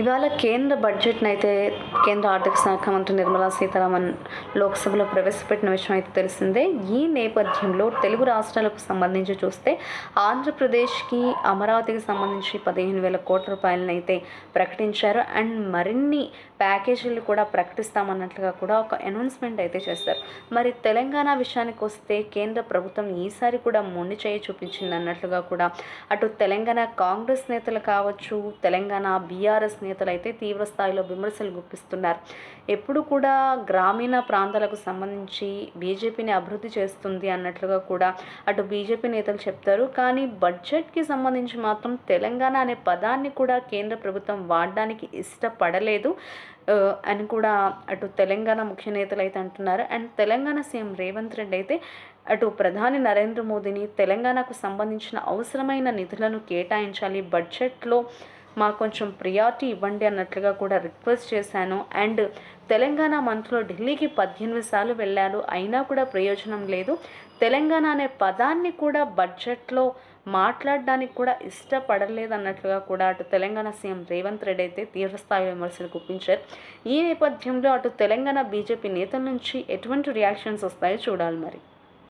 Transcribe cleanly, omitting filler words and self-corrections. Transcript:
ఇవాళ కేంద్ర బడ్జెట్‌ని అయితే కేంద్ర ఆర్థిక శాఖ మంత్రి నిర్మలా సీతారామన్ లోక్సభలో ప్రవేశపెట్టిన విషయం అయితే తెలిసిందే. ఈ నేపథ్యంలో తెలుగు రాష్ట్రాలకు సంబంధించి చూస్తే ఆంధ్రప్రదేశ్‌కి, అమరావతికి సంబంధించి 15,000 కోట్ల రూపాయలనైతే ప్రకటించారు. అండ్ మరిన్ని ప్యాకేజీలు కూడా ప్రకటిస్తామన్నట్లుగా కూడా ఒక అనౌన్స్‌మెంట్ అయితే చేశారు. మరి తెలంగాణ విషయానికి వస్తే కేంద్ర ప్రభుత్వం ఈసారి కూడా మొండి చేయి చూపించింది అన్నట్లుగా కూడా అటు తెలంగాణ కాంగ్రెస్ నేతలు కావచ్చు, తెలంగాణ బీఆర్ఎస్ నేతలు అయితే తీవ్ర స్థాయిలో విమర్శలు గుప్పిస్తున్నారు. ఎప్పుడు కూడా గ్రామీణ ప్రాంతాలకు సంబంధించి బీజేపీని అభివృద్ధి చేస్తుంది అన్నట్లుగా కూడా అటు బీజేపీ నేతలు చెప్తారు. కానీ బడ్జెట్కి సంబంధించి మాత్రం తెలంగాణ అనే పదాన్ని కూడా కేంద్ర ప్రభుత్వం వాడడానికి ఇష్టపడలేదు అని కూడా అటు తెలంగాణ ముఖ్య నేతలు అయితే అంటున్నారు. అండ్ తెలంగాణ సీఎం రేవంత్ రెడ్డి అయితే అటు ప్రధాని నరేంద్ర మోదీని తెలంగాణకు సంబంధించిన అవసరమైన నిధులను కేటాయించాలి, బడ్జెట్లో మాకు కొంచెం ప్రియారిటీ ఇవ్వండి అన్నట్లుగా కూడా రిక్వెస్ట్ చేశాను. అండ్ తెలంగాణ మంత్రులు ఢిల్లీకి 18 సార్లు వెళ్ళారు, అయినా కూడా ప్రయోజనం లేదు. తెలంగాణ అనే పదాన్ని కూడా బడ్జెట్లో మాట్లాడడానికి కూడా ఇష్టపడలేదు అన్నట్లుగా కూడా అటు తెలంగాణ సీఎం రేవంత్ రెడ్డి అయితే తీవ్రస్థాయి విమర్శలు గుప్పించారు. ఈ నేపథ్యంలో అటు తెలంగాణ బీజేపీ నేతల నుంచి ఎటువంటి రియాక్షన్స్ వస్తాయో చూడాలి మరి.